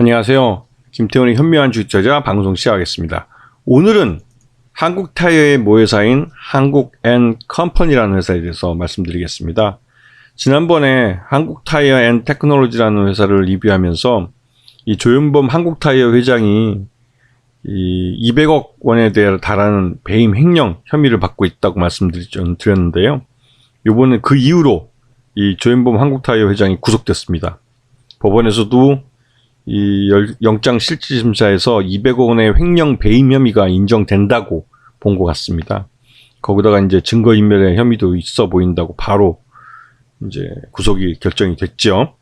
안녕하세요. 김태훈의 현명한 주식투자 방송 시작하겠습니다. 오늘은 한국 타이어의 모회사인 한국앤컴퍼니라는 회사에 대해서 말씀드리겠습니다. 지난번에 한국타이어앤테크놀로지라는 회사를 리뷰하면서 이 조현범 한국타이어 회장이 이 200억 원에 달하는 배임 횡령 혐의를 받고 있다고 말씀드렸는데요. 이번에 그 이후로 이 조현범 한국타이어 회장이 구속됐습니다. 법원에서도 이 영장실질심사에서 200억 원의 횡령 배임 혐의가 인정된다고 본 것 같습니다. 거기다가 이제 증거인멸의 혐의도 있어 보인다고 바로 이제 구속이 결정이 됐죠.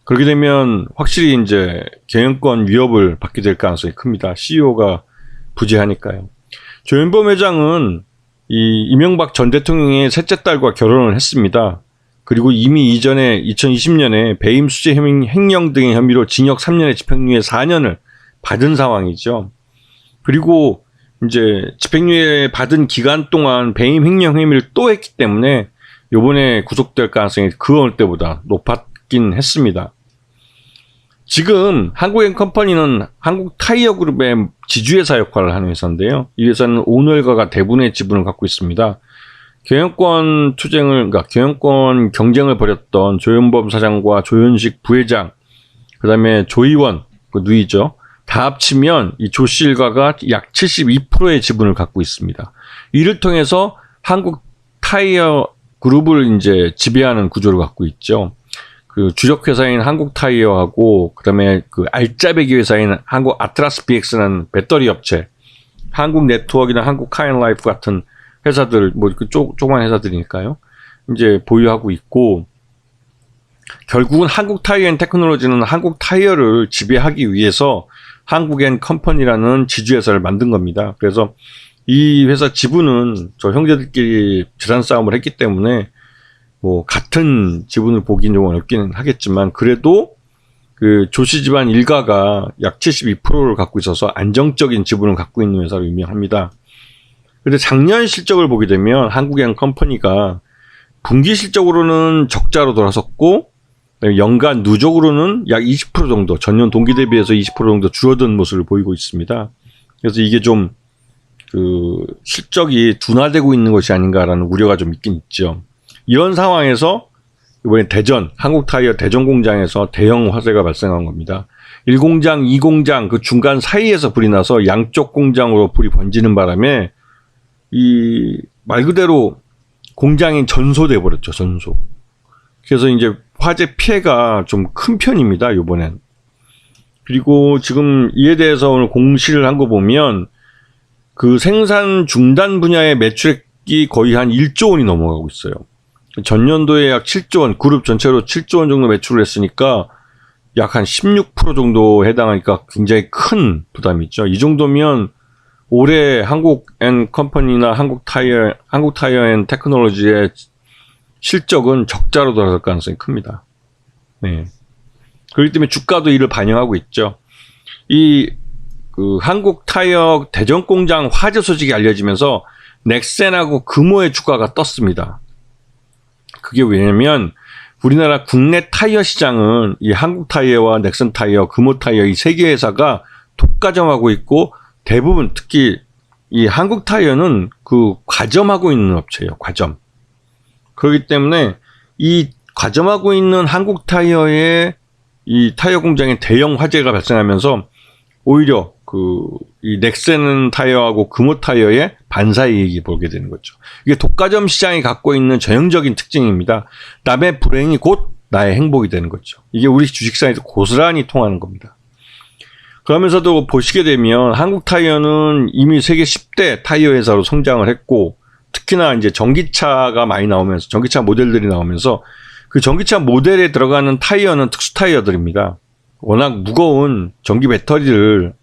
그렇게 되면 확실히 이제 경영권 위협을 받게 될 가능성이 큽니다. CEO가 부재하니까요. 조현범 회장은 이 이명박 전 대통령의 셋째 딸과 결혼을 했습니다. 그리고 이미 이전에 2020년에 배임 수재 횡령 등의 혐의로 징역 3년에 집행유예 4년을 받은 상황이죠. 그리고 이제 집행유예 받은 기간 동안 배임 횡령 혐의를 또 했기 때문에 이번에 구속될 가능성이 그 어느 때보다 높았긴 했습니다. 지금 한국앤컴퍼니는 한국타이어그룹의 지주회사 역할을 하는 회사인데요. 이 회사는 오너일가가 대부분의 지분을 갖고 있습니다. 경영권 경쟁을 벌였던 조현범 사장과 조현식 부회장, 그 다음에 조이원, 그 누이죠. 다 합치면 이 조씨 일가가 약 72%의 지분을 갖고 있습니다. 이를 통해서 한국 타이어 그룹을 이제 지배하는 구조를 갖고 있죠. 그 주력 회사인 한국 타이어하고 그다음에 그 알짜배기 회사인 한국 아트라스 BX라는 배터리 업체, 한국 네트워크나 한국 카인라이프 같은 회사들, 뭐 그 조그만 회사들이니까요. 이제 보유하고 있고, 결국은 한국 타이어 앤 테크놀로지는 한국 타이어를 지배하기 위해서 한국앤컴퍼니라는 지주회사를 만든 겁니다. 그래서 이 회사 지분은 저 형제들끼리 재산 싸움을 했기 때문에 뭐 같은 지분을 보기는 좀 어렵기는 하겠지만, 그래도 그 조씨 집안 일가가 약 72%를 갖고 있어서 안정적인 지분을 갖고 있는 회사로 유명합니다. 그런데 작년 실적을 보게 되면 한국앤컴퍼니가 분기 실적으로는 적자로 돌아섰고, 연간 누적으로는 약 20% 정도, 전년 동기 대비해서 20% 정도 줄어든 모습을 보이고 있습니다. 그래서 이게 좀 그 실적이 둔화되고 있는 것이 아닌가라는 우려가 좀 있긴 있죠. 이런 상황에서 이번에 한국타이어 대전 공장에서 대형 화재가 발생한 겁니다. 1공장, 2공장 그 중간 사이에서 불이 나서 양쪽 공장으로 불이 번지는 바람에 이 말 그대로 공장이 전소돼 버렸죠. 전소. 그래서 이제 화재 피해가 좀 큰 편입니다. 이번엔. 그리고 지금 이에 대해서 오늘 공시를 한 거 보면 그 생산 중단 분야의 매출액이 거의 한 1조 원이 넘어가고 있어요. 전년도에 약 7조 원, 그룹 전체로 7조 원 정도 매출을 했으니까 약 한 16% 정도 해당하니까 굉장히 큰 부담이 있죠. 이 정도면 올해 한국앤컴퍼니나 한국타이어앤테크놀로지의 실적은 적자로 돌아설 가능성이 큽니다. 네. 그렇기 때문에 주가도 이를 반영하고 있죠. 그 한국타이어 대전 공장 화재 소식이 알려지면서 넥센하고 금호의 주가가 떴습니다. 그게 왜냐면 우리나라 국내 타이어 시장은 이 한국타이어와 넥센타이어, 금호타이어 이 세 개 회사가 독과점하고 있고, 대부분 특히 이 한국타이어는 그 과점하고 있는 업체예요. 과점. 그렇기 때문에 이 과점하고 있는 한국타이어의 이 타이어 공장에 대형 화재가 발생하면서 오히려 이 넥센 타이어하고 금호 타이어의 반사이익이 보게 되는 거죠. 이게 독과점 시장이 갖고 있는 전형적인 특징입니다. 남의 불행이 곧 나의 행복이 되는 거죠. 이게 우리 주식시장에서 고스란히 통하는 겁니다. 그러면서도 보시게 되면 한국 타이어는 이미 세계 10대 타이어 회사로 성장을 했고, 특히나 이제 전기차가 많이 나오면서, 전기차 모델들이 나오면서 그 전기차 모델에 들어가는 타이어는 특수 타이어들입니다. 워낙 무거운 전기 배터리를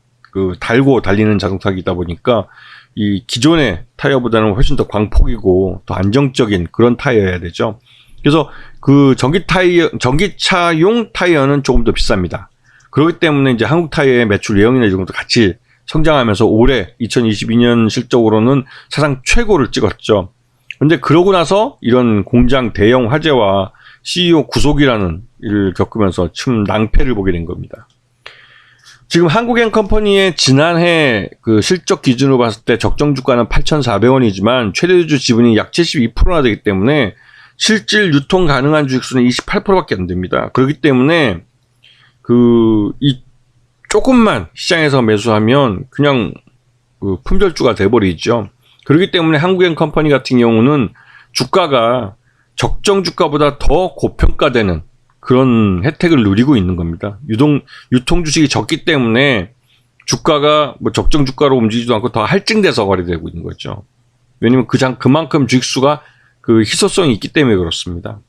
달고 달리는 자동차이다 보니까 이 기존의 타이어보다는 훨씬 더 광폭이고 더 안정적인 그런 타이어여야 되죠. 그래서 그 전기차용 타이어는 조금 더 비쌉니다. 그렇기 때문에 이제 한국 타이어의 매출 예형이나 이런 것도 같이 성장하면서 올해 2022년 실적으로는 사상 최고를 찍었죠. 그런데 그러고 나서 이런 공장 대형 화재와 CEO 구속이라는 일을 겪으면서 참 낭패를 보게 된 겁니다. 지금 한국앤컴퍼니의 지난해 그 실적 기준으로 봤을 때 적정 주가는 8,400원이지만 최대주 지분이 약 72%나 되기 때문에 실질 유통 가능한 주식수는 28%밖에 안 됩니다. 그렇기 때문에 이 조금만 시장에서 매수하면 그냥 품절주가 돼버리죠. 그렇기 때문에 한국앤컴퍼니 같은 경우는 주가가 적정 주가보다 더 고평가되는 그런 혜택을 누리고 있는 겁니다. 유통 주식이 적기 때문에 주가가 뭐 적정 주가로 움직이지도 않고 더 할증돼서 거래되고 있는 거죠. 왜냐면 그만큼 주식수가 희소성이 있기 때문에 그렇습니다.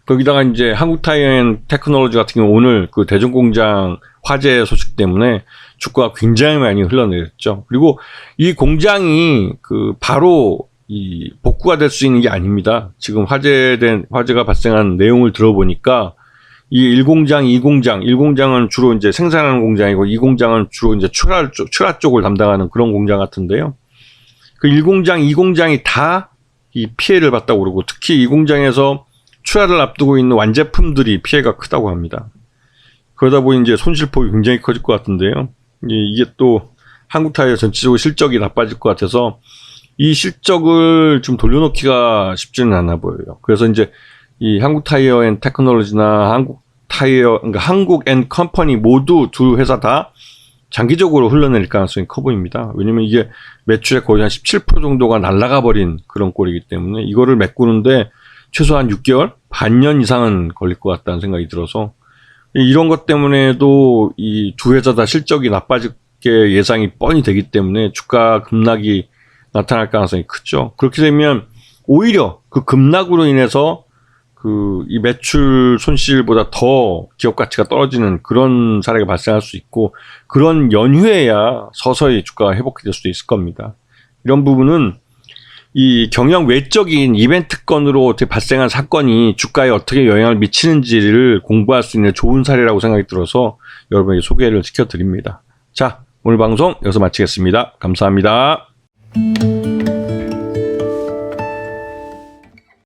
거기다가 이제 한국타이어앤테크놀로지 같은 경우 오늘 대전공장 화재 소식 때문에 주가가 굉장히 많이 흘러내렸죠. 그리고 이 공장이 바로 복구가 될 수 있는 게 아닙니다. 지금 화재가 발생한 내용을 들어보니까 이 1공장, 2공장, 1공장은 주로 이제 생산하는 공장이고 2공장은 주로 이제 출하 쪽을 담당하는 그런 공장 같은데요. 1공장, 2공장이 다 이 피해를 봤다고 그러고 특히 이 공장에서 출하를 앞두고 있는 완제품들이 피해가 크다고 합니다. 그러다 보니 이제 손실폭이 굉장히 커질 것 같은데요. 이게 또 한국타이어 전체적으로 실적이 나빠질 것 같아서 이 실적을 좀 돌려놓기가 쉽지는 않아 보여요. 그래서 이제 이 한국타이어앤테크놀로지나 그러니까 한국앤컴퍼니 모두 두 회사 다 장기적으로 흘러내릴 가능성이 커 보입니다. 왜냐면 이게 매출의 거의 한 17% 정도가 날아가 버린 그런 꼴이기 때문에 이거를 메꾸는데 최소한 6개월, 반년 이상은 걸릴 것 같다는 생각이 들어서 이런 것 때문에도 이 두 회사 다 실적이 나빠질 게 예상이 뻔히 되기 때문에 주가 급락이 나타날 가능성이 크죠. 그렇게 되면 오히려 급락으로 인해서 이 매출 손실보다 더 기업 가치가 떨어지는 그런 사례가 발생할 수 있고 그런 연휴에야 서서히 주가가 회복될 수도 있을 겁니다. 이런 부분은 이 경영 외적인 이벤트건으로 발생한 사건이 주가에 어떻게 영향을 미치는지를 공부할 수 있는 좋은 사례라고 생각이 들어서 여러분에게 소개를 시켜드립니다. 자, 오늘 방송 여기서 마치겠습니다. 감사합니다.